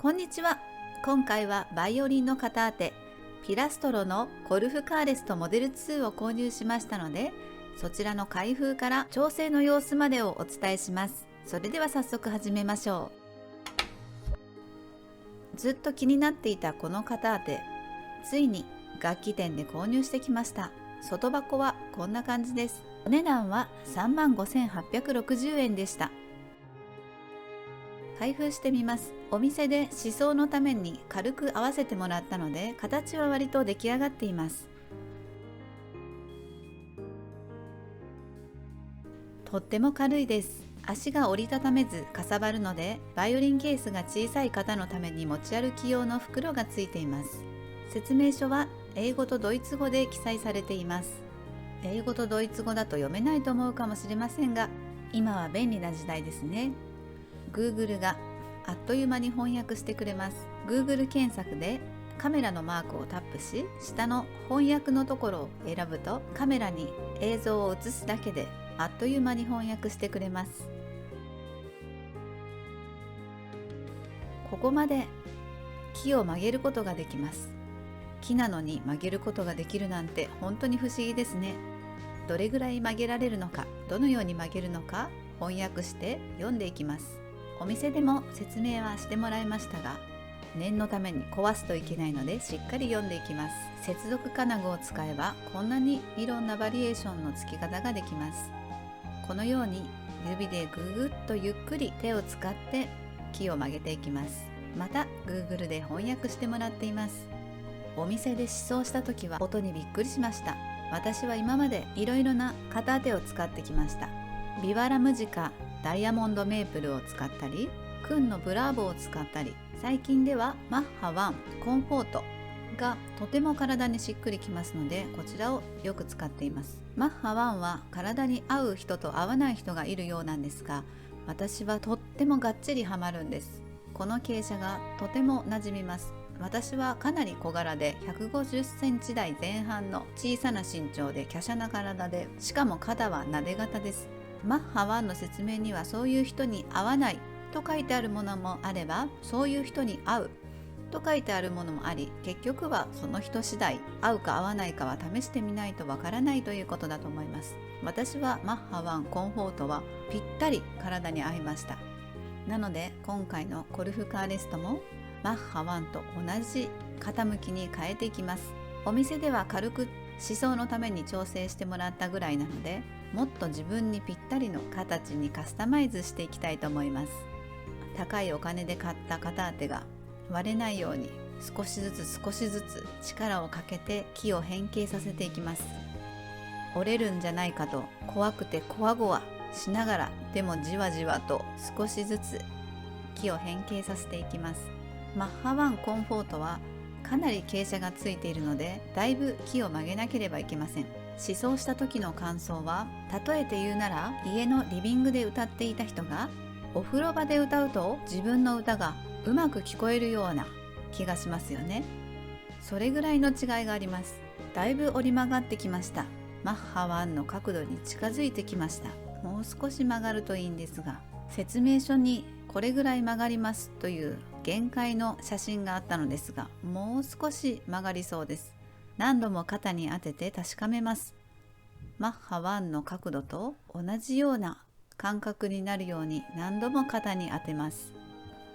こんにちは。今回はバイオリンの片当てピラストロのコルフカーレストモデル2を購入しましたので、そちらの開封から調整の様子までをお伝えします。それでは早速始めましょう。ずっと気になっていたこの片当て、ついに楽器店で購入してきました。外箱はこんな感じです。お値段は35,860円でした。開封してみます。お店で試奏のために軽く合わせてもらったので、形は割と出来上がっています。とっても軽いです。足が折りたためずかさばるので、バイオリンケースが小さい方のために持ち歩き用の袋がついています。説明書は英語とドイツ語で記載されています。英語とドイツ語だと読めないと思うかもしれませんが、今は便利な時代ですね。Google があっという間に翻訳してくれます。 Google 検索でカメラのマークをタップし、下の翻訳のところを選ぶと、カメラに映像を映すだけであっという間に翻訳してくれます。ここまで木を曲げることができます。木なのに曲げることができるなんて本当に不思議ですね。どれぐらい曲げられるのか、どのように曲げるのか翻訳して読んでいきます。お店でも説明はしてもらいましたが、念のために壊すといけないのでしっかり読んでいきます。接続金具を使えばこんなにいろんなバリエーションの付き方ができます。このように指でぐぐっとゆっくり手を使って木を曲げていきます。また Google で翻訳してもらっています。お店で試奏した時は音にびっくりしました。私は今までいろいろな片当てを使ってきました。ビワラムジカ、ダイヤモンドメープルを使ったり、クンのブラーボを使ったり、最近ではマッハ1コンフォートがとても体にしっくりきますので、こちらをよく使っています。マッハ1は体に合う人と合わない人がいるようなんですが、私はとってもがっちりハマるんです。この傾斜がとても馴染みます。私はかなり小柄で150センチ台前半の小さな身長で華奢な体で、しかも肩はなで型です。マッハ1の説明にはそういう人に合わないと書いてあるものもあれば、そういう人に合うと書いてあるものもあり、結局はその人次第、合うか合わないかは試してみないとわからないということだと思います。私はマッハ1コンフォートはぴったり体に合いました。なので今回のコルフカーレストもマッハ1と同じ傾きに変えていきます。お店では軽く試奏のために調整してもらったぐらいなので、もっと自分にぴったりの形にカスタマイズしていきたいと思います。高いお金で買った片当てが割れないように少しずつ力をかけて木を変形させていきます。折れるんじゃないかと怖くてこわごわしながら、でもじわじわと少しずつ木を変形させていきます。マッハ1コンフォートはかなり傾斜がついているので、だいぶ木を曲げなければいけません。試奏した時の感想は、例えて言うなら家のリビングで歌っていた人がお風呂場で歌うと自分の歌がうまく聞こえるような気がしますよね。それぐらいの違いがあります。だいぶ折り曲がってきました。マッハ1の角度に近づいてきました。もう少し曲がるといいんですが、説明書にこれぐらい曲がりますという限界の写真があったのですが、もう少し曲がりそうです。何度も肩に当てて確かめます。マッハ1の角度と同じような感覚になるように何度も肩に当てます。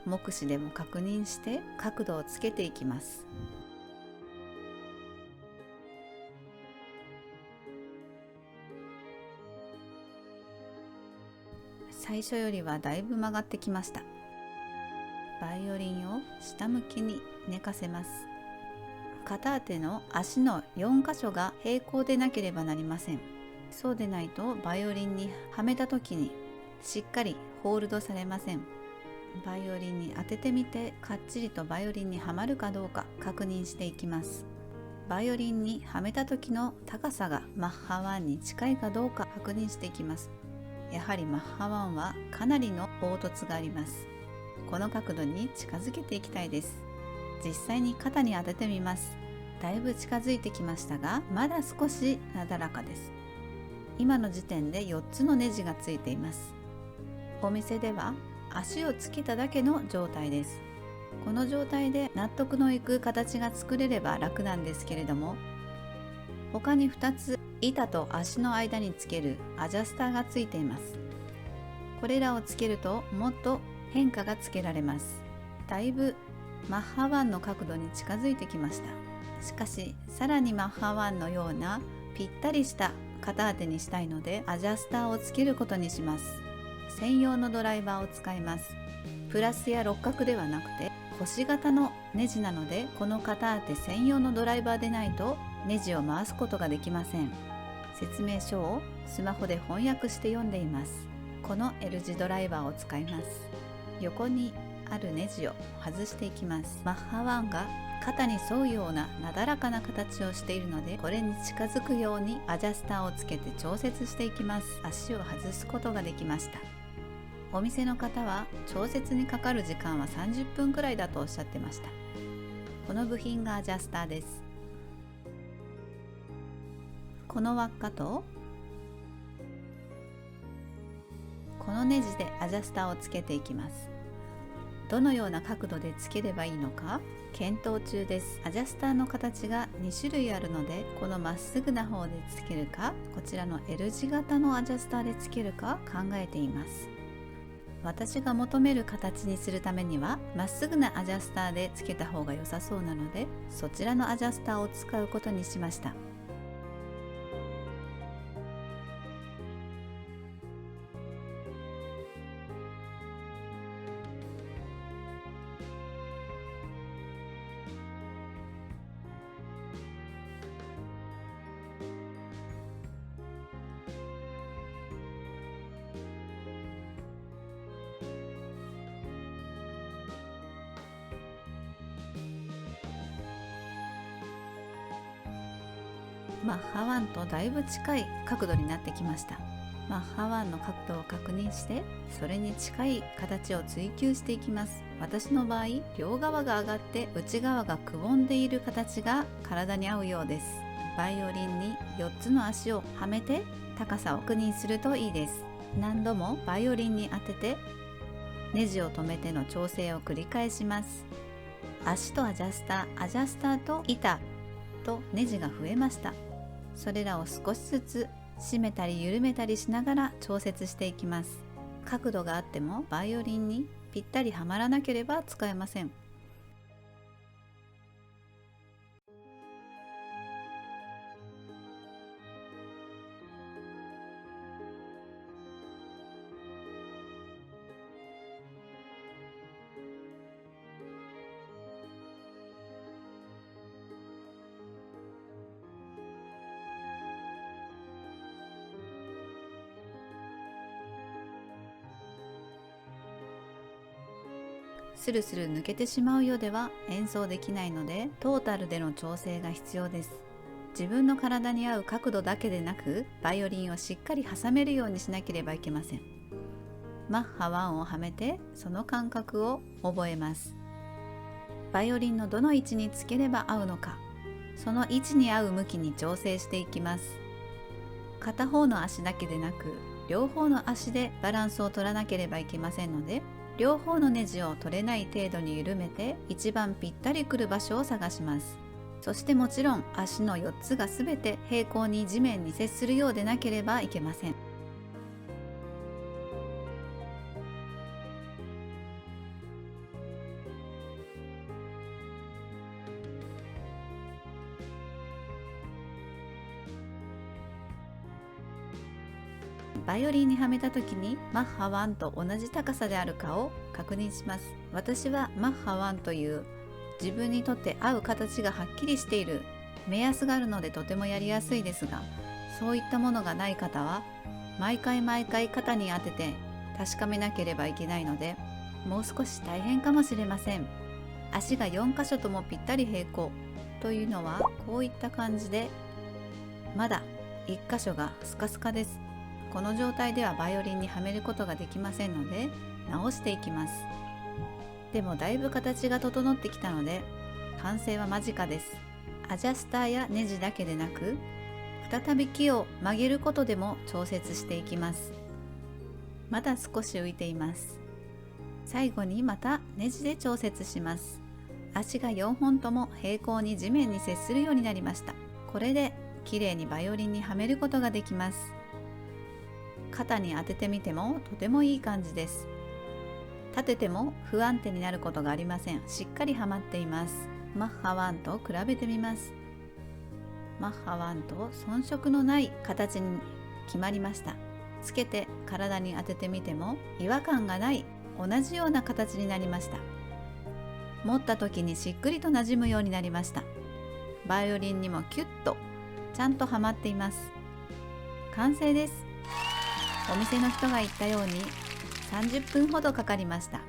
目視でも確認して角度をつけていきます。最初よりはだいぶ曲がってきました。バイオリンを下向きに寝かせます。片当ての足の4箇所が平行でなければなりません。そうでないとバイオリンにはめた時にしっかりホールドされません。バイオリンに当ててみて、かっちりとバイオリンにはまるかどうか確認していきます。バイオリンにはめた時の高さがマッハ1に近いかどうか確認していきます。やはりマッハ1はかなりの凹凸があります。この角度に近づけていきたいです。実際に肩に当ててみます。だいぶ近づいてきましたが、まだ少しなだらかです。今の時点で4つのネジがついています。お店では足をつけただけの状態です。この状態で納得のいく形が作れれば楽なんですけれども、他に2つ板と足の間につけるアジャスターがついています。これらをつけるともっと変化がつけられます。だいぶマッハ1の角度に近づいてきました。しかしさらにマッハ1のようなぴったりした肩当てにしたいので、アジャスターをつけることにします。専用のドライバーを使います。プラスや六角ではなくて星型のネジなので、この肩当て専用のドライバーでないとネジを回すことができません。説明書をスマホで翻訳して読んでいます。この L 字ドライバーを使います。横にあるネジを外していきます。マッハ1が肩に沿うようななだらかな形をしているので、これに近づくようにアジャスターをつけて調節していきます。足を外すことができました。お店の方は調節にかかる時間は30分くらいだとおっしゃってました。この部品がアジャスターです。この輪っかとこのネジでアジャスターをつけていきます。どのような角度でつければいいのか検討中です。アジャスターの形が2種類あるので、このまっすぐな方でつけるか、こちらの L 字型のアジャスターでつけるか考えています。私が求める形にするためにはまっすぐなアジャスターでつけた方が良さそうなので、そちらのアジャスターを使うことにしました。マッハ1とだいぶ近い角度になってきました。マッハ1の角度を確認して、それに近い形を追求していきます。私の場合、両側が上がって内側がくぼんでいる形が体に合うようです。バイオリンに4つの足をはめて高さを確認するといいです。何度もバイオリンに当ててネジを止めての調整を繰り返します。足とアジャスター、アジャスターと板とネジが増えました。それらを少しずつ締めたり緩めたりしながら調節していきます。角度があってもバイオリンにぴったりはまらなければ使えません。スルスル抜けてしまうようでは演奏できないので、トータルでの調整が必要です。自分の体に合う角度だけでなく、バイオリンをしっかり挟めるようにしなければいけません。マッハ1をはめてその感覚を覚えます。バイオリンのどの位置につければ合うのか、その位置に合う向きに調整していきます。片方の足だけでなく、両方の足でバランスを取らなければいけませんので、両方のネジを取れない程度に緩めて一番ぴったりくる場所を探します。そしてもちろん足の4つがすべて平行に地面に接するようでなければいけません。バイオリンにはめた時にマッハ1と同じ高さであるかを確認します。私はマッハ1という自分にとって合う形がはっきりしている目安があるのでとてもやりやすいですが、そういったものがない方は毎回肩に当てて確かめなければいけないので、もう少し大変かもしれません。足が4箇所ともぴったり平行というのはこういった感じで、まだ1箇所がスカスカです。この状態ではバイオリンにはめることができませんので、直していきます。でもだいぶ形が整ってきたので完成は間近です。アジャスターやネジだけでなく、再び木を曲げることでも調節していきます。まだ少し浮いています。最後にまたネジで調節します。足が4本とも平行に地面に接するようになりました。これできれいにバイオリンにはめることができます。肩に当ててみてもとてもいい感じです。立てても不安定になることがありません。しっかりはまっています。マッハ1と比べてみます。マッハ1と遜色のない形に決まりました。つけて体に当ててみても違和感がない同じような形になりました。持った時にしっくりと馴染むようになりました。バイオリンにもキュッとちゃんとはまっています。完成です。お店の人が言ったように30分ほどかかりました。